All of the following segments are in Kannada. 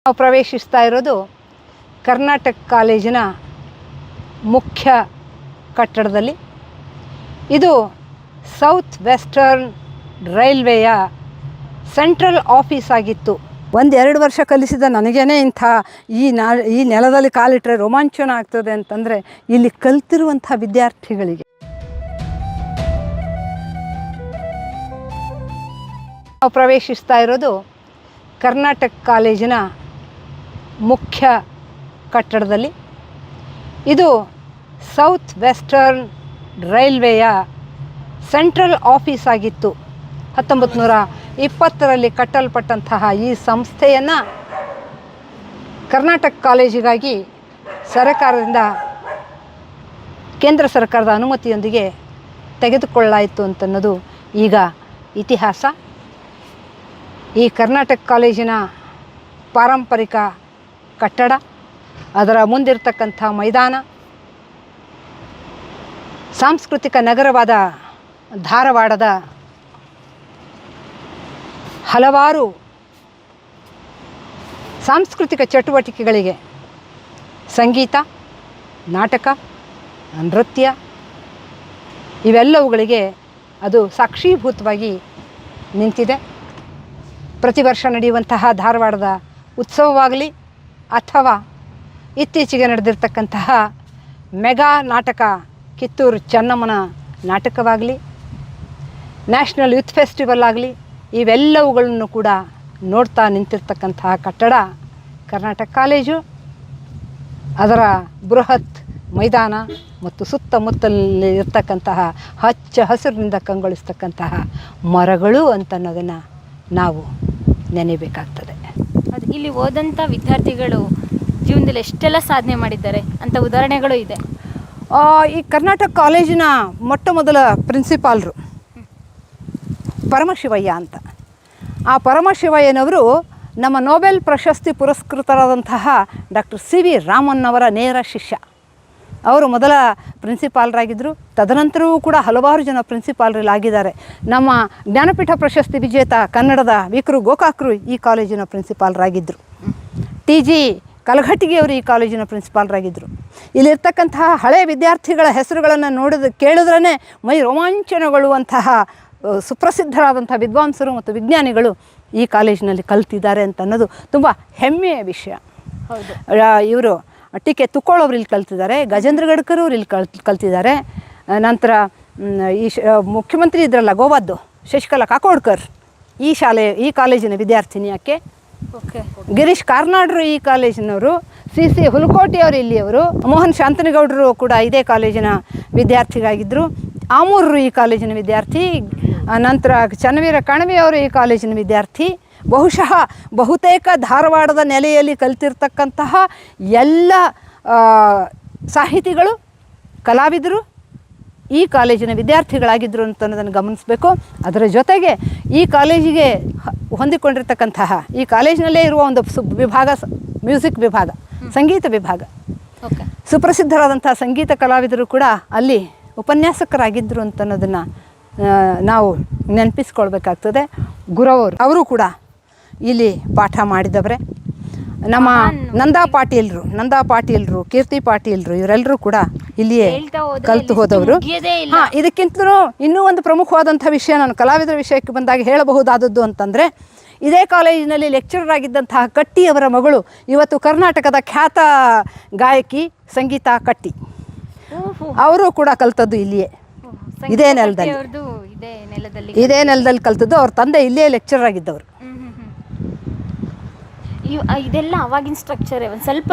ನಾವು ಪ್ರವೇಶಿಸ್ತಾ ಇರೋದು ಕರ್ನಾಟಕ ಕಾಲೇಜಿನ ಮುಖ್ಯ ಕಟ್ಟಡದಲ್ಲಿ. ಇದು ಸೌತ್ ವೆಸ್ಟರ್ನ್ ರೈಲ್ವೆಯ ಸೆಂಟ್ರಲ್ ಆಫೀಸ್ ಆಗಿತ್ತು. 1-2 ವರ್ಷ ಕಲಿಸಿದ ನನಗೇನೆ ಇಂಥ ಈ ನೆಲದಲ್ಲಿ ಕಾಲಿಟ್ಟರೆ ರೋಮಾಂಚನ ಆಗ್ತದೆ ಅಂತಂದರೆ ಇಲ್ಲಿ ಕಲ್ತಿರುವಂಥ ವಿದ್ಯಾರ್ಥಿಗಳಿಗೆ. ನಾವು ಪ್ರವೇಶಿಸ್ತಾ ಇರೋದು ಕರ್ನಾಟಕ ಕಾಲೇಜಿನ ಮುಖ್ಯ ಕಟ್ಟಡದಲ್ಲಿ. ಇದು ಸೌತ್ ವೆಸ್ಟರ್ನ್ ರೈಲ್ವೆಯ ಸೆಂಟ್ರಲ್ ಆಫೀಸ್ ಆಗಿತ್ತು. 1920ರಲ್ಲಿ ಕಟ್ಟಲ್ಪಟ್ಟಂತಹ ಈ ಸಂಸ್ಥೆಯನ್ನು ಕರ್ನಾಟಕ ಕಾಲೇಜಿಗಾಗಿ ಸರ್ಕಾರದಿಂದ ಕೇಂದ್ರ ಸರ್ಕಾರದ ಅನುಮತಿಯೊಂದಿಗೆ ತೆಗೆದುಕೊಳ್ಳಾಯಿತು ಅಂತನ್ನೋದು ಈಗ ಇತಿಹಾಸ. ಈ ಕರ್ನಾಟಕ ಕಾಲೇಜಿನ ಪಾರಂಪರಿಕ ಕಟ್ಟಡ, ಅದರ ಮುಂದಿರತಕ್ಕಂಥ ಮೈದಾನ, ಸಾಂಸ್ಕೃತಿಕ ನಗರವಾದ ಧಾರವಾಡದ ಹಲವಾರು ಸಾಂಸ್ಕೃತಿಕ ಚಟುವಟಿಕೆಗಳಿಗೆ ಸಂಗೀತ, ನಾಟಕ, ನೃತ್ಯ ಇವೆಲ್ಲವುಗಳಿಗೆ ಅದು ಸಾಕ್ಷೀಭೂತವಾಗಿ ನಿಂತಿದೆ. ಪ್ರತಿ ವರ್ಷ ನಡೆಯುವಂತಹ ಧಾರವಾಡದ ಉತ್ಸವವಾಗಲಿ ಅಥವಾ ಇತ್ತೀಚೆಗೆ ನಡೆದಿರ್ತಕ್ಕಂತಹ ಮೆಗಾ ನಾಟಕ ಕಿತ್ತೂರು ಚೆನ್ನಮ್ಮನ ನಾಟಕವಾಗಲಿ, ನ್ಯಾಷನಲ್ ಯೂತ್ ಫೆಸ್ಟಿವಲ್ ಆಗಲಿ, ಇವೆಲ್ಲವುಗಳನ್ನು ಕೂಡ ನೋಡ್ತಾ ನಿಂತಿರ್ತಕ್ಕಂತಹ ಕಟ್ಟಡ ಕರ್ನಾಟಕ ಕಾಲೇಜು. ಅದರ ಬೃಹತ್ ಮೈದಾನ ಮತ್ತು ಸುತ್ತಮುತ್ತಲಲ್ಲಿ ಇರ್ತಕ್ಕಂತಹ ಹಚ್ಚ ಹಸಿರಿನಿಂದ ಕಂಗೊಳಿಸ್ತಕ್ಕಂತಹ ಮರಗಳು ಅಂತನ್ನೋದನ್ನು ನಾವು ನೆನೆಯಬೇಕಾಗ್ತದೆ. ಅದು ಇಲ್ಲಿ ಓದಂಥ ವಿದ್ಯಾರ್ಥಿಗಳು ಜೀವನದಲ್ಲಿ ಎಷ್ಟೆಲ್ಲ ಸಾಧನೆ ಮಾಡಿದ್ದಾರೆ ಅಂತ ಉದಾಹರಣೆಗಳು ಇದೆ. ಈ ಕರ್ನಾಟಕ ಕಾಲೇಜಿನ ಮೊಟ್ಟ ಮೊದಲ ಪ್ರಿನ್ಸಿಪಾಲ್ರು ಪರಮಶಿವಯ್ಯ ಅಂತ. ಆ ಪರಮಶಿವಯ್ಯನವರು ನಮ್ಮ ನೊಬೆಲ್ ಪ್ರಶಸ್ತಿ ಪುರಸ್ಕೃತರಾದಂತಹ ಡಾಕ್ಟರ್ ಸಿ ವಿ ರಾಮನ್ ಅವರ ನೇರ ಶಿಷ್ಯ. ಅವರು ಮೊದಲ ಪ್ರಿನ್ಸಿಪಾಲ್ರಾಗಿದ್ದರು. ತದನಂತರವೂ ಕೂಡ ಹಲವಾರು ಜನ ಪ್ರಿನ್ಸಿಪಾಲ್ರಲ್ಲಾಗಿದ್ದಾರೆ. ನಮ್ಮ ಜ್ಞಾನಪೀಠ ಪ್ರಶಸ್ತಿ ವಿಜೇತ ಕನ್ನಡದ ವಿಕ್ರು ಗೋಕಾಕ್ರು ಈ ಕಾಲೇಜಿನ ಪ್ರಿನ್ಸಿಪಾಲ್ರಾಗಿದ್ದರು. TG ಕಲಘಟಗಿಯವರು ಈ ಕಾಲೇಜಿನ ಪ್ರಿನ್ಸಿಪಾಲ್ರಾಗಿದ್ದರು. ಇಲ್ಲಿರ್ತಕ್ಕಂತಹ ಹಳೆಯ ವಿದ್ಯಾರ್ಥಿಗಳ ಹೆಸರುಗಳನ್ನು ಕೇಳಿದ್ರೇ ಮೈ ರೋಮಾಂಚನಗೊಳ್ಳುವಂತಹ ಸುಪ್ರಸಿದ್ಧರಾದಂಥ ವಿದ್ವಾಂಸರು ಮತ್ತು ವಿಜ್ಞಾನಿಗಳು ಈ ಕಾಲೇಜಿನಲ್ಲಿ ಕಲ್ತಿದ್ದಾರೆ ಅಂತ ಅನ್ನೋದು ತುಂಬ ಹೆಮ್ಮೆಯ ವಿಷಯ. ಹೌದು. ಇವರು ಟಿ.ಕೆ. ತುಕ್ಕೋಳವ್ರು ಇಲ್ಲಿ ಕಲ್ತಿದ್ದಾರೆ, ಗಜೇಂದ್ರ ಗಡ್ಕರಿ ಅವರು ಇಲ್ಲಿ ಕಲ್ತಿದ್ದಾರೆ. ನಂತರ ಮುಖ್ಯಮಂತ್ರಿ ಇದ್ರಲ್ಲ ಗೋವಾದ್ದು ಶಶಿಕಲಾ ಕಾಕೋಡ್ಕರ್ ಈ ಕಾಲೇಜಿನ ವಿದ್ಯಾರ್ಥಿನಿ ಆಕೆ. ಓಕೆ. ಗಿರೀಶ್ ಕಾರ್ನಾಡ್ರು ಈ ಕಾಲೇಜಿನವರು. C.C. ಹುಲಕೋಟಿಯವರು ಇಲ್ಲಿಯವರು. ಮೋಹನ್ ಶಾಂತನಗೌಡರು ಕೂಡ ಇದೇ ಕಾಲೇಜಿನ ವಿದ್ಯಾರ್ಥಿಗಾಗಿದ್ದರು. ಆಮೂರರು ಈ ಕಾಲೇಜಿನ ವಿದ್ಯಾರ್ಥಿ. ನಂತರ ಚನ್ನವೀರ ಕಣವಿಯವರು ಈ ಕಾಲೇಜಿನ ವಿದ್ಯಾರ್ಥಿ. ಬಹುತೇಕ ಧಾರವಾಡದ ನೆಲೆಯಲ್ಲಿ ಕಲಿತಿರ್ತಕ್ಕಂತಹ ಎಲ್ಲ ಸಾಹಿತಿಗಳು, ಕಲಾವಿದರು ಈ ಕಾಲೇಜಿನ ವಿದ್ಯಾರ್ಥಿಗಳಾಗಿದ್ದರು ಅಂತ ಅನ್ನೋದನ್ನು ಗಮನಿಸಬೇಕು. ಅದರ ಜೊತೆಗೆ ಈ ಕಾಲೇಜಿಗೆ ಹೊಂದಿಕೊಂಡಿರ್ತಕ್ಕಂತಹ ಈ ಕಾಲೇಜಿನಲ್ಲೇ ಇರುವ ಒಂದು ವಿಭಾಗ, ಮ್ಯೂಸಿಕ್ ವಿಭಾಗ, ಸಂಗೀತ ವಿಭಾಗ. ಓಕೆ. ಸುಪ್ರಸಿದ್ಧರಾದಂಥ ಸಂಗೀತ ಕಲಾವಿದರು ಕೂಡ ಅಲ್ಲಿ ಉಪನ್ಯಾಸಕರಾಗಿದ್ದರು ಅಂತ ಅನ್ನೋದನ್ನು ನಾವು ನೆನಪಿಸ್ಕೊಳ್ಬೇಕಾಗ್ತದೆ. ಗುರವರು ಅವರು ಕೂಡ ಇಲ್ಲಿ ಪಾಠ ಮಾಡಿದವರೇ. ನಮ್ಮ ನಂದಾ ಪಾಟೀಲ್ರು, ಕೀರ್ತಿ ಪಾಟೀಲ್ರು ಇವರೆಲ್ಲರೂ ಕೂಡ ಇಲ್ಲಿಯೇ ಕಲಿತು ಹೋದವರು. ಇದಕ್ಕಿಂತಲೂ ಇನ್ನೂ ಒಂದು ಪ್ರಮುಖವಾದಂಥ ವಿಷಯ ನಾನು ಕಲಾವಿದರ ವಿಷಯಕ್ಕೆ ಬಂದಾಗ ಹೇಳಬಹುದಾದದ್ದು ಅಂತಂದರೆ, ಇದೇ ಕಾಲೇಜಿನಲ್ಲಿ ಲೆಕ್ಚರರ್ ಆಗಿದ್ದಂತಹ ಕಟ್ಟಿಯವರ ಮಗಳು ಇವತ್ತು ಕರ್ನಾಟಕದ ಖ್ಯಾತ ಗಾಯಕಿ ಸಂಗೀತಾ ಕಟ್ಟಿ. ಅವರು ಕೂಡ ಕಲಿತದ್ದು ಇಲ್ಲಿಯೇ, ಇದೇ ನೆಲದಲ್ಲಿ ಕಲಿತದ್ದು. ಅವ್ರ ತಂದೆ ಇಲ್ಲೇ ಲೆಕ್ಚರರ್ ಆಗಿದ್ದವರು. ಇದೆಲ್ಲ ಅವಾಗಿನ ಸ್ಟ್ರಕ್ಚರ್ ಸ್ವಲ್ಪ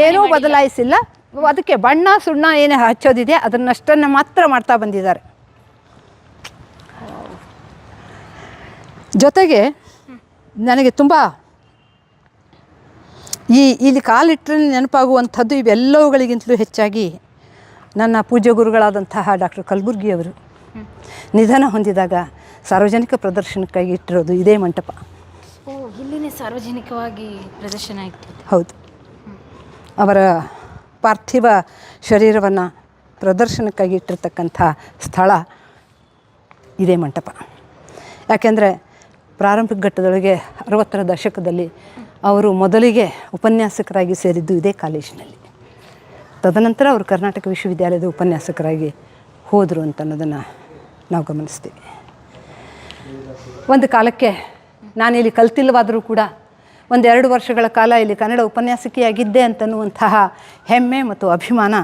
ಏನೂ ಬದಲಾಯಿಸಿಲ್ಲ. ಅದಕ್ಕೆ ಬಣ್ಣ ಸುಣ್ಣ ಏನೇ ಹಚ್ಚೋದಿದೆ ಅದನ್ನಷ್ಟನ್ನು ಮಾತ್ರ ಮಾಡ್ತಾ ಬಂದಿದ್ದಾರೆ. ಜೊತೆಗೆ ನನಗೆ ತುಂಬ ಇಲ್ಲಿ ಕಾಲಿಟ್ಟರೆ ನೆನಪಾಗುವಂಥದ್ದು ಇವೆಲ್ಲವುಗಳಿಗಿಂತಲೂ ಹೆಚ್ಚಾಗಿ ನನ್ನ ಪೂಜ್ಯ ಗುರುಗಳಾದಂತಹ ಡಾಕ್ಟರ್ ಕಲಬುರ್ಗಿಯವರು ನಿಧನ ಹೊಂದಿದಾಗ ಸಾರ್ವಜನಿಕ ಪ್ರದರ್ಶನಕ್ಕಾಗಿ ಇಟ್ಟಿರೋದು ಇದೇ ಮಂಟಪ. ಇಲ್ಲಿನೇ ಸಾರ್ವಜನಿಕವಾಗಿ ಪ್ರದರ್ಶನ ಆಯಿತು. ಹೌದು. ಅವರ ಪಾರ್ಥಿವ ಶರೀರವನ್ನು ಪ್ರದರ್ಶನಕ್ಕಾಗಿ ಇಟ್ಟಿರ್ತಕ್ಕಂಥ ಸ್ಥಳ ಇದೇ ಮಂಟಪ. ಯಾಕೆಂದರೆ ಪ್ರಾರಂಭಿಕ ಘಟ್ಟದೊಳಗೆ 60ರ ದಶಕದಲ್ಲಿ ಅವರು ಮೊದಲಿಗೆ ಉಪನ್ಯಾಸಕರಾಗಿ ಸೇರಿದ್ದು ಇದೇ ಕಾಲೇಜಿನಲ್ಲಿ. ತದನಂತರ ಅವರು ಕರ್ನಾಟಕ ವಿಶ್ವವಿದ್ಯಾಲಯದ ಉಪನ್ಯಾಸಕರಾಗಿ ಹೋದರು ಅಂತ ಅನ್ನೋದನ್ನು ನಾವು ಗಮನಿಸ್ತೀವಿ. ಒಂದು ಕಾಲಕ್ಕೆ ನಾನಿಲ್ಲಿ ಕಲ್ತಿಲ್ಲವಾದರೂ ಕೂಡ 1-2 ವರ್ಷಗಳ ಕಾಲ ಇಲ್ಲಿ ಕನ್ನಡ ಉಪನ್ಯಾಸಕಿಯಾಗಿದ್ದೆ ಅಂತನ್ನುವಂತಹ ಹೆಮ್ಮೆ ಮತ್ತು ಅಭಿಮಾನ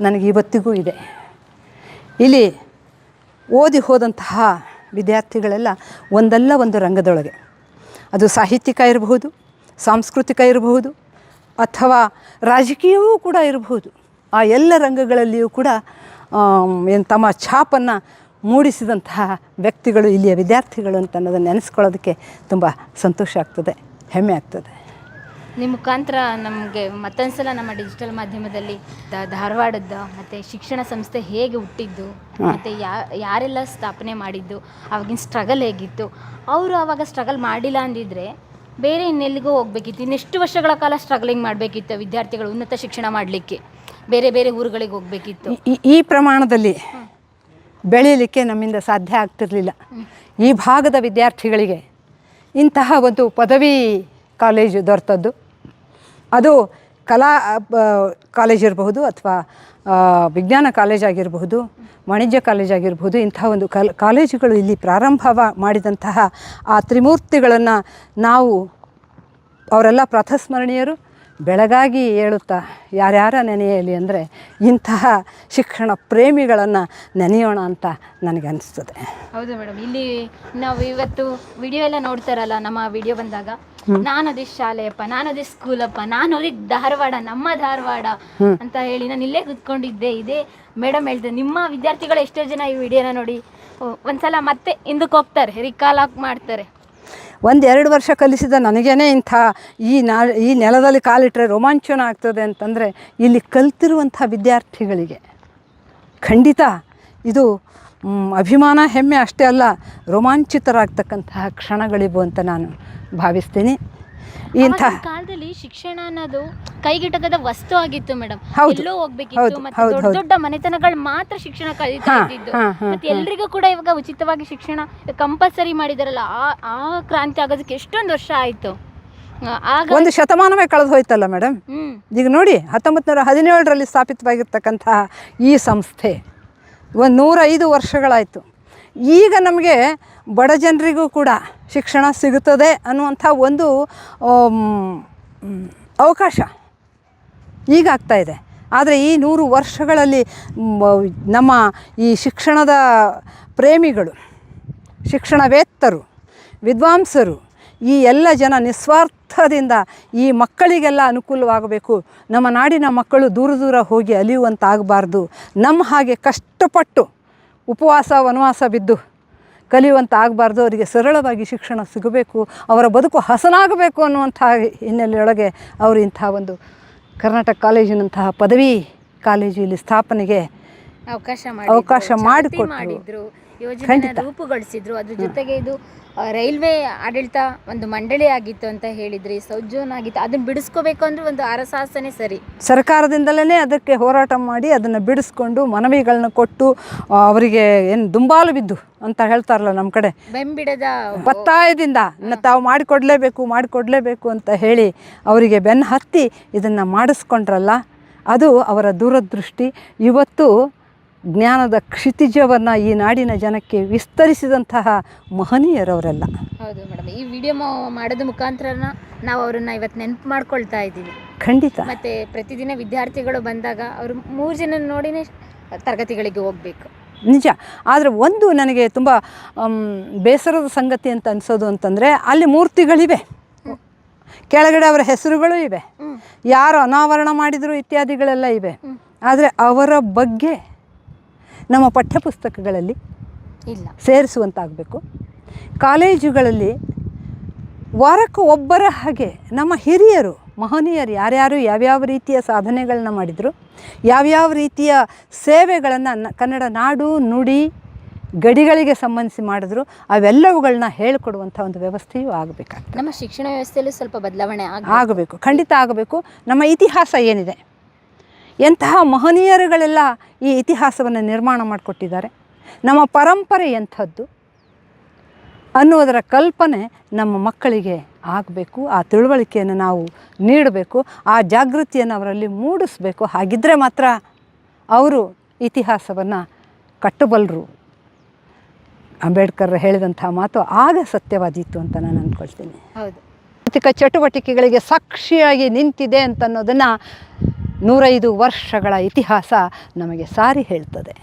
ನನಗೆ ಇವತ್ತಿಗೂ ಇದೆ. ಇಲ್ಲಿ ಓದಿ ಹೋದಂತಹ ವಿದ್ಯಾರ್ಥಿಗಳೆಲ್ಲ ಒಂದಲ್ಲ ಒಂದು ರಂಗದೊಳಗೆ, ಅದು ಸಾಹಿತ್ಯಿಕ ಇರಬಹುದು, ಸಾಂಸ್ಕೃತಿಕ ಇರಬಹುದು, ಅಥವಾ ರಾಜಕೀಯವೂ ಕೂಡ ಇರಬಹುದು, ಆ ಎಲ್ಲ ರಂಗಗಳಲ್ಲಿಯೂ ಕೂಡ ತಮ್ಮ ಛಾಪನ್ನು ಮೂಡಿಸಿದಂತಹ ವ್ಯಕ್ತಿಗಳು ಇಲ್ಲಿಯ ವಿದ್ಯಾರ್ಥಿಗಳು ಅಂತ ಅನ್ನೋದನ್ನು ನೆನೆಸ್ಕೊಳ್ಳೋದಕ್ಕೆ ತುಂಬ ಸಂತೋಷ ಆಗ್ತದೆ, ಹೆಮ್ಮೆ ಆಗ್ತದೆ. ನಿಮ್ಮ ಮುಖಾಂತರ ನಮಗೆ ಮತ್ತೊಂದು ಸಲ ನಮ್ಮ ಡಿಜಿಟಲ್ ಮಾಧ್ಯಮದಲ್ಲಿ ಧಾರವಾಡದ ಮತ್ತು ಶಿಕ್ಷಣ ಸಂಸ್ಥೆ ಹೇಗೆ ಹುಟ್ಟಿದ್ದು ಮತ್ತು ಯಾರೆಲ್ಲ ಸ್ಥಾಪನೆ ಮಾಡಿದ್ದು, ಆವಾಗಿನ ಸ್ಟ್ರಗಲ್ ಹೇಗಿತ್ತು, ಅವರು ಆವಾಗ ಸ್ಟ್ರಗಲ್ ಮಾಡಿಲ್ಲ ಅಂದಿದ್ರೆ ಬೇರೆ ಇನ್ನೆಲ್ಲಿಗೂ ಹೋಗ್ಬೇಕಿತ್ತು, ಇನ್ನೆಷ್ಟು ವರ್ಷಗಳ ಕಾಲ ಸ್ಟ್ರಗಲಿಂಗ್ ಮಾಡಬೇಕಿತ್ತು ವಿದ್ಯಾರ್ಥಿಗಳು ಉನ್ನತ ಶಿಕ್ಷಣ ಮಾಡಲಿಕ್ಕೆ, ಬೇರೆ ಬೇರೆ ಊರುಗಳಿಗೆ ಹೋಗಬೇಕಿತ್ತು. ಈ ಪ್ರಮಾಣದಲ್ಲಿ ಬೆಳೆಯಲಿಕ್ಕೆ ನಮ್ಮಿಂದ ಸಾಧ್ಯ ಆಗ್ತಿರಲಿಲ್ಲ. ಈ ಭಾಗದ ವಿದ್ಯಾರ್ಥಿಗಳಿಗೆ ಇಂತಹ ಒಂದು ಪದವಿ ಕಾಲೇಜು ದೊರೆತದ್ದು, ಅದು ಕಲಾ ಕಾಲೇಜ್ ಇರಬಹುದು ಅಥವಾ ವಿಜ್ಞಾನ ಕಾಲೇಜ್ ಆಗಿರಬಹುದು, ವಾಣಿಜ್ಯ ಕಾಲೇಜ್ ಆಗಿರಬಹುದು, ಇಂಥ ಒಂದು ಕಾಲೇಜುಗಳು ಇಲ್ಲಿ ಪ್ರಾರಂಭ ಮಾಡಿದಂತಹ ಆ ತ್ರಿಮೂರ್ತಿಗಳನ್ನು ನಾವು ಅವರೆಲ್ಲ ಪ್ರಾತಸ್ಮರಣೀಯರು. ಬೆಳಗಾಗಿ ಏಳುತ್ತಾ ಯಾರ್ಯಾರ ನೆನೆಯಲಿ ಅಂದರೆ ಇಂತಹ ಶಿಕ್ಷಣ ಪ್ರೇಮಿಗಳನ್ನು ನೆನೆಯೋಣ ಅಂತ ನನಗೆ ಅನಿಸ್ತದೆ. ಹೌದು ಮೇಡಮ್, ಇಲ್ಲಿ ನಾವು ಇವತ್ತು ವಿಡಿಯೋ ಎಲ್ಲ ನೋಡ್ತಾರಲ್ಲ, ನಮ್ಮ ವಿಡಿಯೋ ಬಂದಾಗ ನಾನು ಅದೇ ಶಾಲೆಯಪ್ಪ, ನಾನು ಅದೇ ಸ್ಕೂಲಪ್ಪ, ನಾನು ಓದಿದ್ದು ಧಾರವಾಡ, ನಮ್ಮ ಧಾರವಾಡ ಅಂತ ಹೇಳಿ ನಾನು ಇಲ್ಲೇ ಕೂತ್ಕೊಂಡಿದ್ದೆ. ಇದೇ ಮೇಡಮ್ ಹೇಳ್ದೆ, ನಿಮ್ಮ ವಿದ್ಯಾರ್ಥಿಗಳು ಎಷ್ಟೋ ಜನ ಈ ವಿಡಿಯೋನ ನೋಡಿ ಒಂದ್ಸಲ ಮತ್ತೆ ಹಿಂದಕ್ಕೆ ಹೋಗ್ತಾರೆ, ರಿಕಾಲ್ ಮಾಡ್ತಾರೆ. 1-2 ವರ್ಷ ಕಲಿಸಿದ ನನಗೇನೆ ಇಂಥ ಈ ನೆಲದಲ್ಲಿ ಕಾಲಿಟ್ಟರೆ ರೋಮಾಂಚನ ಆಗ್ತದೆ ಅಂತಂದರೆ ಇಲ್ಲಿ ಕಲ್ತಿರುವಂಥ ವಿದ್ಯಾರ್ಥಿಗಳಿಗೆ ಖಂಡಿತ ಇದು ಅಭಿಮಾನ, ಹೆಮ್ಮೆ ಅಷ್ಟೇ ಅಲ್ಲ, ರೋಮಾಂಚಿತರಾಗ್ತಕ್ಕಂತಹ ಕ್ಷಣಗಳಿವು ಅಂತ ನಾನು ಭಾವಿಸ್ತೀನಿ. ಇಂಥ ಕಾಲದಲ್ಲಿ ಶಿಕ್ಷಣ ಅನ್ನೋದು ಕೈಗೆಟಕದ ವಸ್ತು ಆಗಿತ್ತು ಮೇಡಮ್. ಹೌದು, ಎಲ್ಲೋ ಹೋಗ್ಬೇಕಿತ್ತು, ಮತ್ತೆ ದೊಡ್ಡ ದೊಡ್ಡ ಮನೆತನಗಳು ಮಾತ್ರ ಶಿಕ್ಷಣ ಕಲಿತಾ ಇದ್ದಿದ್ದು. ಮತ್ತೆ ಎಲ್ರಿಗೂ ಕೂಡ ಇವಾಗ ಉಚಿತವಾಗಿ ಶಿಕ್ಷಣ ಕಂಪಲ್ಸರಿ ಮಾಡಿದಾರಲ್ಲ, ಆ ಕ್ರಾಂತಿ ಆಗೋದಕ್ಕೆ ಎಷ್ಟೊಂದು ವರ್ಷ ಆಯ್ತು. ಆಗ ಒಂದು ಶತಮಾನವೇ ಕಳೆದು ಹೋಯ್ತಲ್ಲ ಮೇಡಮ್. ಈಗ ನೋಡಿ, 1917ರಲ್ಲಿ ಸ್ಥಾಪಿತವಾಗಿರ್ತಕ್ಕಂತಹ ಈ ಸಂಸ್ಥೆ 105 ವರ್ಷಗಳಾಯಿತು. ಈಗ ನಮಗೆ ಬಡ ಜನರಿಗೂ ಕೂಡ ಶಿಕ್ಷಣ ಸಿಗುತ್ತದೆ ಅನ್ನುವಂಥ ಒಂದು ಅವಕಾಶ ಈಗ ಆಗ್ತಾಯಿದೆ. ಆದರೆ ಈ 100 ವರ್ಷಗಳಲ್ಲಿ ನಮ್ಮ ಈ ಶಿಕ್ಷಣದ ಪ್ರೇಮಿಗಳು, ಶಿಕ್ಷಣವೇತ್ತರು, ವಿದ್ವಾಂಸರು, ಈ ಎಲ್ಲ ಜನ ನಿಸ್ವಾರ್ಥದಿಂದ ಈ ಮಕ್ಕಳಿಗೆಲ್ಲ ಅನುಕೂಲವಾಗಬೇಕು, ನಮ್ಮ ನಾಡಿನ ಮಕ್ಕಳು ದೂರ ದೂರ ಹೋಗಿ ಅಲಿಯುವಂತಾಗಬಾರ್ದು, ನಮ್ಮ ಹಾಗೆ ಕಷ್ಟಪಟ್ಟು ಉಪವಾಸ ವನವಾಸ ಬಿದ್ದು ಕಲಿಯುವಂಥ ಆಗಬಾರ್ದು, ಅವರಿಗೆ ಸರಳವಾಗಿ ಶಿಕ್ಷಣ ಸಿಗಬೇಕು, ಅವರ ಬದುಕು ಹಸನಾಗಬೇಕು ಅನ್ನುವಂಥ ಹಿನ್ನೆಲೆಯೊಳಗೆ ಅವರು ಇಂಥ ಒಂದು ಕರ್ನಾಟಕ ಕಾಲೇಜಿನಂತಹ ಪದವಿ ಕಾಲೇಜು ಇಲ್ಲಿ ಸ್ಥಾಪನೆಗೆ ಅವಕಾಶ ಮಾಡಿಕೊಟ್ಟರು, ಯೋಜನೆ ರೂಪುಗೊಳಿಸಿದ್ರು. ಅದ್ರ ಜೊತೆಗೆ ಇದು ರೈಲ್ವೆ ಆಡಳಿತ ಒಂದು ಮಂಡಳಿ ಆಗಿತ್ತು ಅಂತ ಹೇಳಿದ್ರಿ, ಸೌಜೋನ್ ಆಗಿತ್ತು. ಅದನ್ನ ಬಿಡಿಸ್ಕೋಬೇಕು ಅಂದ್ರೆ ಒಂದು ಅರಸಾಸನೆ ಸರಿ, ಸರ್ಕಾರದಿಂದಲೇ ಅದಕ್ಕೆ ಹೋರಾಟ ಮಾಡಿ ಅದನ್ನು ಬಿಡಿಸ್ಕೊಂಡು ಮನವಿಗಳನ್ನ ಕೊಟ್ಟು ಅವರಿಗೆ ಏನು ದುಂಬಾಲು ಬಿದ್ದು ಅಂತ ಹೇಳ್ತಾರಲ್ಲ ನಮ್ಮ ಕಡೆ, ಬೆಂಬಿಡದ ಒತ್ತಾಯದಿಂದ ತಾವು ಮಾಡಿಕೊಡ್ಲೇಬೇಕು ಅಂತ ಹೇಳಿ ಅವರಿಗೆ ಬೆನ್ನು ಹತ್ತಿ ಇದನ್ನು ಮಾಡಿಸ್ಕೊಂಡ್ರಲ್ಲ, ಅದು ಅವರ ದೂರದೃಷ್ಟಿ. ಇವತ್ತು ಜ್ಞಾನದ ಕ್ಷಿತಿಜವನ್ನು ಈ ನಾಡಿನ ಜನಕ್ಕೆ ವಿಸ್ತರಿಸಿದಂತಹ ಮಹನೀಯರವರೆಲ್ಲ. ಹೌದು ಮೇಡಮ್, ಈ ವಿಡಿಯೋ ಮಾಡೋದ ಮುಖಾಂತರ ನಾವು ಅವರನ್ನು ಇವತ್ತು ನೆನಪು ಮಾಡ್ಕೊಳ್ತಾ ಇದ್ದೀವಿ. ಖಂಡಿತ. ಮತ್ತು ಪ್ರತಿದಿನ ವಿದ್ಯಾರ್ಥಿಗಳು ಬಂದಾಗ ಅವರು 3 ಜನ ನೋಡಿನೇ ತರಗತಿಗಳಿಗೆ ಹೋಗಬೇಕು. ನಿಜ. ಆದರೆ ಒಂದು ನನಗೆ ತುಂಬ ಬೇಸರದ ಸಂಗತಿ ಅಂತ ಅನಿಸೋದು ಅಂತಂದರೆ, ಅಲ್ಲಿ ಮೂರ್ತಿಗಳಿವೆ, ಕೆಳಗಡೆ ಅವರ ಹೆಸರುಗಳು ಇವೆ, ಯಾರು ಅನಾವರಣ ಮಾಡಿದರು ಇತ್ಯಾದಿಗಳೆಲ್ಲ ಇವೆ. ಆದರೆ ಅವರ ಬಗ್ಗೆ ನಮ್ಮ ಪಠ್ಯಪುಸ್ತಕಗಳಲ್ಲಿ ಇಲ್ಲ ಸೇರಿಸುವಂತಾಗಬೇಕು. ಕಾಲೇಜುಗಳಲ್ಲಿ ವಾರಕ್ಕೆ ಒಬ್ಬರ ಹಾಗೆ ನಮ್ಮ ಹಿರಿಯರು ಮಹನೀಯರು ಯಾರ್ಯಾರು ಯಾವ್ಯಾವ ರೀತಿಯ ಸಾಧನೆಗಳನ್ನ ಮಾಡಿದರು, ಯಾವ್ಯಾವ ರೀತಿಯ ಸೇವೆಗಳನ್ನು ಕನ್ನಡ ನಾಡು ನುಡಿ ಗಡಿಗಳಿಗೆ ಸಂಬಂಧಿಸಿ ಮಾಡಿದ್ರು, ಅವೆಲ್ಲವುಗಳನ್ನ ಹೇಳಿಕೊಡುವಂಥ ಒಂದು ವ್ಯವಸ್ಥೆಯೂ ಆಗಬೇಕಾಗ್ತದೆ. ನಮ್ಮ ಶಿಕ್ಷಣ ವ್ಯವಸ್ಥೆಯಲ್ಲೂ ಸ್ವಲ್ಪ ಬದಲಾವಣೆ ಆಗಬೇಕು, ಖಂಡಿತ ಆಗಬೇಕು. ನಮ್ಮ ಇತಿಹಾಸ ಏನಿದೆ, ಎಂತಹ ಮಹನೀಯರುಗಳೆಲ್ಲ ಈ ಇತಿಹಾಸವನ್ನು ನಿರ್ಮಾಣ ಮಾಡಿಕೊಟ್ಟಿದ್ದಾರೆ, ನಮ್ಮ ಪರಂಪರೆ ಎಂಥದ್ದು, ಅನ್ನುವುದರ ಕಲ್ಪನೆ ನಮ್ಮ ಮಕ್ಕಳಿಗೆ ಆಗಬೇಕು. ಆ ತಿಳುವಳಿಕೆಯನ್ನು ನಾವು ನೀಡಬೇಕು, ಆ ಜಾಗೃತಿಯನ್ನು ಅವರಲ್ಲಿ ಮೂಡಿಸಬೇಕು. ಹಾಗಿದ್ದರೆ ಮಾತ್ರ ಅವರು ಇತಿಹಾಸವನ್ನು ಕಟ್ಟಬಲ್ಲರು. ಅಂಬೇಡ್ಕರ್ ಹೇಳಿದಂಥ ಮಾತು ಆಗ ಸತ್ಯವಾದೀತು ಅಂತ ನಾನು ಅಂದ್ಕೊಳ್ತೀನಿ. ಹೌದು. ಆರ್ಥಿಕ ಚಟುವಟಿಕೆಗಳಿಗೆ ಸಾಕ್ಷಿಯಾಗಿ ನಿಂತಿದೆ ಅಂತನ್ನೋದನ್ನು 105 ವರ್ಷಗಳ ಇತಿಹಾಸ ನಮಗೆ ಸಾರಿ ಹೇಳ್ತದೆ.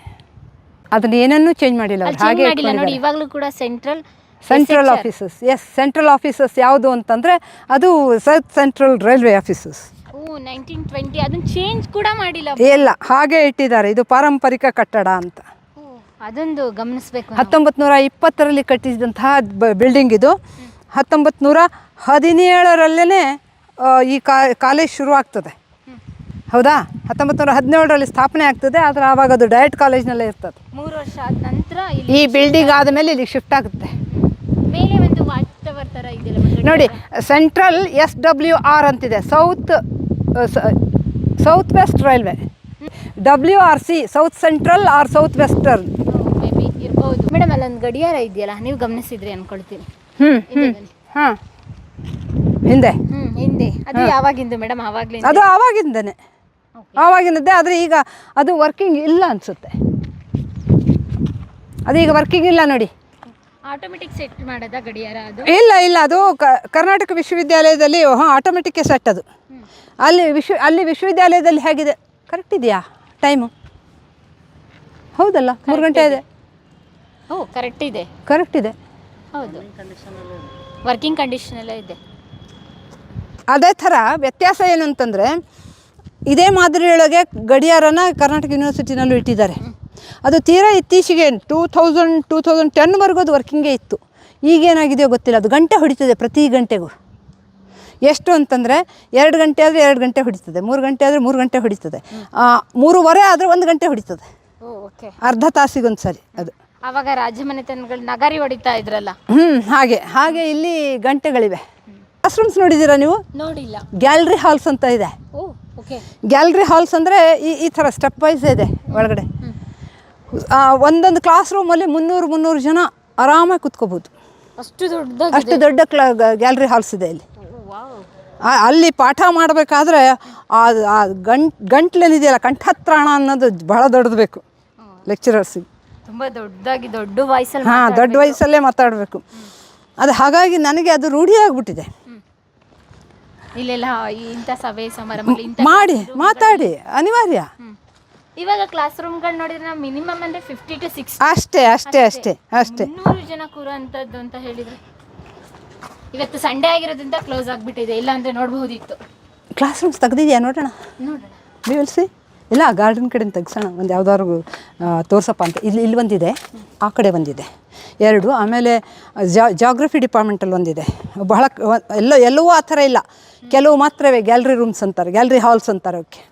ಅದನ್ನು ಏನನ್ನೂ ಚೇಂಜ್ ಮಾಡಿಲ್ಲ, ಅವ್ರು ಹಾಗೆ ನೋಡಿ. ಇವಾಗಲೂ ಕೂಡ central offices, yes, central offices ಯಾವುದು ಅಂತಂದರೆ ಅದು ಸೌತ್ ಸೆಂಟ್ರಲ್ ರೈಲ್ವೆ ಆಫೀಸಸ್. 1920 ಅದನ್ನು ಚೇಂಜ್ ಕೂಡ ಮಾಡಿಲ್ಲ, ಇಲ್ಲ, ಹಾಗೆ ಇಟ್ಟಿದ್ದಾರೆ. ಇದು ಪಾರಂಪರಿಕ ಕಟ್ಟಡ ಅಂತ. ಅದೊಂದು ಗಮನಿಸಬೇಕು. 1920ರಲ್ಲಿ ಕಟ್ಟಿಸಿದಂತಹ ಬಿಲ್ಡಿಂಗ್ ಇದು. 1917ರಲ್ಲೇ ಈ ಕಾಲೇಜ್ ಶುರುವಾಗ್ತದೆ. ಹೌದಾ? 1917ರಲ್ಲಿ ಸ್ಥಾಪನೆ ಆಗ್ತದೆ, ಆದರೆ ಆವಾಗ ಅದು ಡಯಟ್ ಕಾಲೇಜ್ನಲ್ಲೇ ಇರ್ತದೆ. 3 ವರ್ಷ ಆದ ನಂತರ ಈ ಬಿಲ್ಡಿಂಗ್ ಆದಮೇಲೆ ಇಲ್ಲಿ ಶಿಫ್ಟ್ ಆಗುತ್ತೆ. ಮೇಲೆ ಒಂದು ವಾಚ್ ಟವರ್ ಥರ ಇದೆಯಲ್ಲ ನೋಡಿ, ಸೆಂಟ್ರಲ್ SWR ಅಂತಿದೆ, south west railway. WRC south central or south western. May be ಇರ್ಬೋದು ಮೇಡಮ್. ಅಲ್ಲೊಂದು ಗಡಿಯಾರ ಇದೆಯಲ್ಲ, ನೀವು ಗಮನಿಸಿದ್ರಿ ಅನ್ಕೊಳ್ತೀನಿ. ಹಾಂ, ಹಿಂದೆ ಅದು ಯಾವಾಗಿಂದು ಮೇಡಮ್? ಆವಾಗಲೇ ಅದು ಆವಾಗಿಂದನೇ, ಆವಾಗಿನದ್ದೇ. ಆದರೆ ಈಗ ಅದು ವರ್ಕಿಂಗ್ ಇಲ್ಲ ಅನಿಸುತ್ತೆ. ಅದು ಈಗ ವರ್ಕಿಂಗ್ ಇಲ್ಲ ನೋಡಿ. ಆಟೋಮೆಟಿಕ್ ಸೆಟ್ ಮಾಡೋದ ಗಡಿಯಾರ ಅದು? ಇಲ್ಲ, ಅದು ಕರ್ನಾಟಕ ವಿಶ್ವವಿದ್ಯಾಲಯದಲ್ಲಿ ಆಟೋಮೆಟಿಕ್ ಸೆಟ್ ಅದು. ಅಲ್ಲಿ ವಿಶ್ವವಿದ್ಯಾಲಯದಲ್ಲಿ ಹೇಗಿದೆ? ಕರೆಕ್ಟ್ ಇದೆಯಾ ಟೈಮು? ಹೌದಲ್ಲ, 3 ಗಂಟೆ ಇದೆ. ಕರೆಕ್ಟ್ ಇದೆ. ಹೌದು, ವರ್ಕಿಂಗ್ ಕಂಡೀಷನಲ್ಲೇ ಇದೆ. ಅದೇ ಥರ ವ್ಯತ್ಯಾಸ ಏನು ಅಂತಂದರೆ, ಇದೇ ಮಾದರಿಯೊಳಗೆ ಗಡಿಯಾರನ ಕರ್ನಾಟಕ ಯೂನಿವರ್ಸಿಟಿನಲ್ಲೂ ಇಟ್ಟಿದ್ದಾರೆ. ಅದು ತೀರಾ ಇತ್ತೀಚೆಗೆ 2010ವರೆಗೂ ಅದು ವರ್ಕಿಂಗೇ ಇತ್ತು. ಈಗೇನಾಗಿದೆಯೋ ಗೊತ್ತಿಲ್ಲ. ಅದು ಗಂಟೆ ಹೊಡಿತದೆ, ಪ್ರತಿ ಗಂಟೆಗೂ. ಎಷ್ಟು ಅಂತಂದರೆ 2 ಗಂಟೆ ಆದರೆ 2 ಗಂಟೆ ಹೊಡಿತದೆ, 3 ಗಂಟೆ ಆದರೆ 3 ಗಂಟೆ ಹೊಡಿತದೆ, 3:15 ಆದರೆ 1 ಗಂಟೆ ಹೊಡಿತದೆ. ಅರ್ಧ ತಾಸಿಗೊಂದು ಸರಿ. ಅದು ಆವಾಗ ರಾಜಮನೆತನಗಳು ನಗಾರಿ ಹೊಡಿತಾ ಇದ್ರಲ್ಲ, ಹಾಗೆ ಇಲ್ಲಿ ಗಂಟೆಗಳಿವೆ. ಕ್ಲಾಸ್ ರೂಮ್ಸ್ ನೋಡಿದ್ದೀರಾ ನೀವು? ನೋಡಿಲ್ಲ. ಗ್ಯಾಲರಿ ಹಾಲ್ಸ್ ಅಂತ ಇದೆ. ಗ್ಯಾಲರಿ ಹಾಲ್ಸ್ ಅಂದರೆ ಈ ಥರ ಸ್ಟೆಪ್ ವೈಸ್ ಇದೆ ಒಳಗಡೆ. ಒಂದೊಂದು ಕ್ಲಾಸ್ ರೂಮಲ್ಲಿ 300 ಜನ ಆರಾಮಾಗಿ ಕುತ್ಕೋಬೋದು. ಅಷ್ಟು ದೊಡ್ಡ ಗ್ಯಾಲರಿ ಹಾಲ್ಸ್ ಇದೆ ಇಲ್ಲಿ. ಅಲ್ಲಿ ಪಾಠ ಮಾಡಬೇಕಾದ್ರೆ ಆ ಗಂಟ್ಲೇನಿದೆಯಲ್ಲ, ಕಂಠತ್ರಾಣ ಅನ್ನೋದು ಬಹಳ ದೊಡ್ಡದು ಬೇಕು ಲೆಕ್ಚರರ್ಸಿಗೆ. ತುಂಬ ದೊಡ್ಡದಾಗಿ ದೊಡ್ಡ ವಯಸ್ಸಲ್ಲಿ ದೊಡ್ಡ ವಯಸ್ಸಲ್ಲೇ ಮಾತಾಡಬೇಕು. ಅದು ಹಾಗಾಗಿ ನನಗೆ ಅದು ರೂಢಿಯಾಗ್ಬಿಟ್ಟಿದೆ. ಇಲ್ಲೆಲ್ಲ ಇಂಥ ಸಭೆ ಸಮಾರಂಭ ಮಾತಾಡಿ ಅನಿವಾರ್ಯ. ಇವಾಗ ಕ್ಲಾಸ್ ರೂಮ್ಗಳು ನೋಡಿದ್ರೆ ನಾವು ಮಿನಿಮಮ್ ಅಂದರೆ 50 to 60 ಅಷ್ಟೇ 300 ಜನ ಕೂರುವಂಥದ್ದು ಅಂತ ಹೇಳಿದರೆ. ಇವತ್ತು ಸಂಡೇ ಆಗಿರೋದ್ರಿಂದ ಕ್ಲೋಸ್ ಆಗಿಬಿಟ್ಟಿದೆ, ಇಲ್ಲ ಅಂದರೆ ನೋಡಬಹುದಿತ್ತು. Class rooms ತೆಗ್ದಿದೆಯಾ? ನೋಡೋಣ. ಸಿ ಇಲ್ಲ, ಗಾರ್ಡನ್ ಕಡೆಯಿಂದ ತೆಗ್ಸೋಣ. ಒಂದು ಯಾವುದಾದ್ರು ತೋರ್ಸಪ್ಪ ಅಂತ. ಇಲ್ಲಿ ಒಂದಿದೆ, ಆ ಕಡೆ ಒಂದಿದೆ, 2. ಆಮೇಲೆ ಜಾಗ್ರಫಿ ಡಿಪಾರ್ಟ್ಮೆಂಟಲ್ಲಿ ಒಂದಿದೆ. ಬಹಳ ಎಲ್ಲವೂ ಆ ಥರ ಇಲ್ಲ, ಕೆಲವು ಮಾತ್ರವೇ ಗ್ಯಾಲರಿ ರೂಮ್ಸ್ ಅಂತಾರೆ, ಗ್ಯಾಲರಿ ಹಾಲ್ಸ್ ಅಂತಾರೆ ಅವಕ್ಕೆ.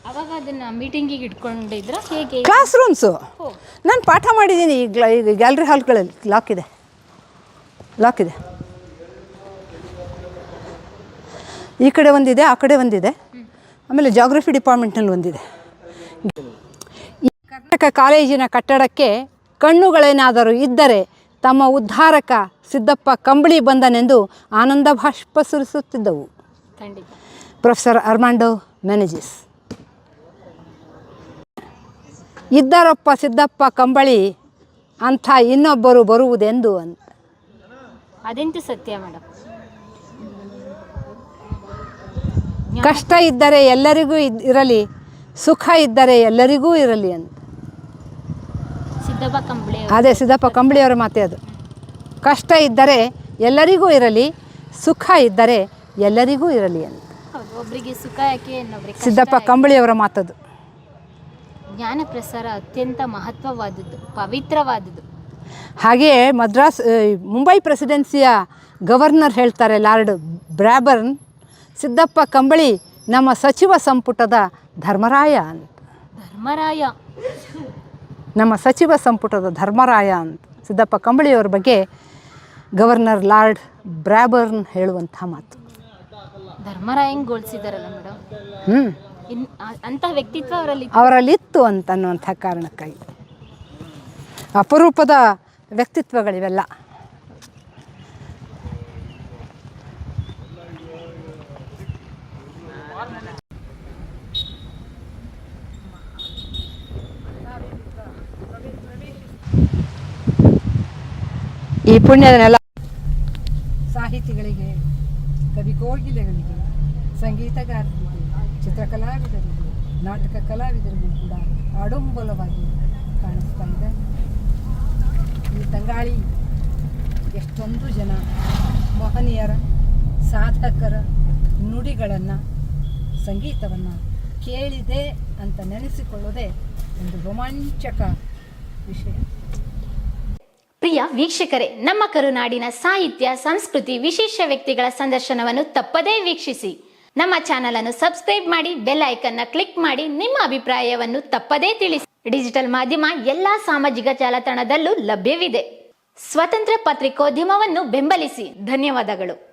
ಅವಾಗ ಅದನ್ನು ಮೀಟಿಂಗಿಗೆ ಇಟ್ಕೊಂಡಿದ್ರೆ ಹೇಗೆ? ಕ್ಲಾಸ್ ರೂಮ್ಸು ನಾನು ಪಾಠ ಮಾಡಿದ್ದೀನಿ. ಈಗ ಗ್ಯಾಲರಿ ಹಾಲ್ಗಳಲ್ಲಿ ಲಾಕ್ ಇದೆ. ಈ ಕಡೆ ಒಂದಿದೆ, ಆ ಕಡೆ ಒಂದಿದೆ. ಆಮೇಲೆ ಜಾಗ್ರಫಿ ಡಿಪಾರ್ಟ್ಮೆಂಟ್ನಲ್ಲಿ ಒಂದಿದೆ. ಈ ಕರ್ನಾಟಕ ಕಾಲೇಜಿನ ಕಟ್ಟಡಕ್ಕೆ ಕಣ್ಣುಗಳೇನಾದರೂ ಇದ್ದರೆ ತಮ್ಮ ಉದ್ಧಾರಕ ಸಿದ್ದಪ್ಪ ಕಂಬಳಿ ಬಂದನೆಂದು ಆನಂದ ಭಾಷ್ಪ ಸುರಿಸುತ್ತಿದ್ದವು. ಪ್ರೊಫೆಸರ್ ಅರ್ಮಾಂಡೋ ಮೆನೆಜಿಸ್. ಇದ್ದರಪ್ಪ ಸಿದ್ದಪ್ಪ ಕಂಬಳಿ ಅಂಥ ಇನ್ನೊಬ್ಬರು ಬರುವುದೆಂದು ಅಂತ. ಅದೆಂತೂ ಸತ್ಯ ಮೇಡಮ್. ಕಷ್ಟ ಇದ್ದರೆ ಎಲ್ಲರಿಗೂ ಇರಲಿ, ಸುಖ ಇದ್ದರೆ ಎಲ್ಲರಿಗೂ ಇರಲಿ ಅಂತ. ಅದೇ ಸಿದ್ದಪ್ಪ ಕಂಬಳಿಯವರ ಮಾತೆ ಅದು. ಕಷ್ಟ ಇದ್ದರೆ ಎಲ್ಲರಿಗೂ ಇರಲಿ, ಸುಖ ಇದ್ದರೆ ಎಲ್ಲರಿಗೂ ಇರಲಿ ಅಂತ. ಒಬ್ಬರಿಗೆ ಸುಖ ಯಾಕೆ, ಸಿದ್ದಪ್ಪ ಕಂಬಳಿಯವರ ಮಾತದು. ಜ್ಞಾನ ಪ್ರಸಾರ ಅತ್ಯಂತ ಮಹತ್ವವಾದದ್ದು, ಪವಿತ್ರವಾದದ್ದು. ಹಾಗೆಯೇ ಮುಂಬೈ ಪ್ರೆಸಿಡೆನ್ಸಿಯ ಗವರ್ನರ್ ಹೇಳ್ತಾರೆ, ಲಾರ್ಡ್ ಬ್ರಾಬರ್ನ್, ಸಿದ್ದಪ್ಪ ಕಂಬಳಿ ನಮ್ಮ ಸಚಿವ ಸಂಪುಟದ ಧರ್ಮರಾಯ ಅಂತ. ನಮ್ಮ ಸಚಿವ ಸಂಪುಟದ ಧರ್ಮರಾಯ ಅಂತ ಸಿದ್ದಪ್ಪ ಕಂಬಳಿಯವರ ಬಗ್ಗೆ ಗವರ್ನರ್ ಲಾರ್ಡ್ ಬ್ರಾಬರ್ನ್ ಹೇಳುವಂಥ ಮಾತು. ಧರ್ಮರಾಯಂಗೊಳಿಸಿದಾರಲ್ಲ ಮೇಡಮ್. ಅಂಥ ವ್ಯಕ್ತಿತ್ವ ಅವರಲ್ಲಿತ್ತು ಅಂತನ್ನುವಂಥ ಕಾರಣಕ್ಕಾಗಿ. ಅಪರೂಪದ ವ್ಯಕ್ತಿತ್ವಗಳಿವೆಲ್ಲ. ಈ ಪುಣ್ಯದ ನೆಲ ಸಾಹಿತಿಗಳಿಗೆ, ಕವಿ ಕೋಗಿಲೆಗಳಿಗೆ, ಸಂಗೀತಗಾರರಿಗೆ, ಚಿತ್ರಕಲಾವಿದರಿಗೆ, ನಾಟಕ ಕಲಾವಿದರಿಗೂ ಕೂಡ ಆಡಂಬಲವಾಗಿ ಕಾಣಿಸ್ತಾ ಇದೆ. ಈ ತಂಗಾಳಿ ಎಷ್ಟೊಂದು ಜನ ಮಹನೀಯರ, ಸಾಧಕರ ನುಡಿಗಳನ್ನು, ಸಂಗೀತವನ್ನು ಕೇಳಿದೆ ಅಂತ ನೆನೆಸಿಕೊಳ್ಳೋದೇ ಒಂದು ರೋಮಾಂಚಕ ವಿಷಯ. ಪ್ರಿಯ ವೀಕ್ಷಕರೇ, ನಮ್ಮ ಕರುನಾಡಿನ ಸಾಹಿತ್ಯ, ಸಂಸ್ಕೃತಿ, ವಿಶೇಷ ವ್ಯಕ್ತಿಗಳ ಸಂದರ್ಶನವನ್ನು ತಪ್ಪದೇ ವೀಕ್ಷಿಸಿ. ನಮ್ಮ ಚಾನಲ್ ಅನ್ನು ಸಬ್ಸ್ಕ್ರೈಬ್ ಮಾಡಿ, ಬೆಲ್ ಐಕನ್ ನ ಕ್ಲಿಕ್ ಮಾಡಿ, ನಿಮ್ಮ ಅಭಿಪ್ರಾಯವನ್ನು ತಪ್ಪದೇ ತಿಳಿಸಿ. ಡಿಜಿಟಲ್ ಮಾಧ್ಯಮ ಎಲ್ಲಾ ಸಾಮಾಜಿಕ ಜಾಲತಾಣದಲ್ಲೂ ಲಭ್ಯವಿದೆ. ಸ್ವತಂತ್ರ ಪತ್ರಿಕೋದ್ಯಮವನ್ನು ಬೆಂಬಲಿಸಿ. ಧನ್ಯವಾದಗಳು.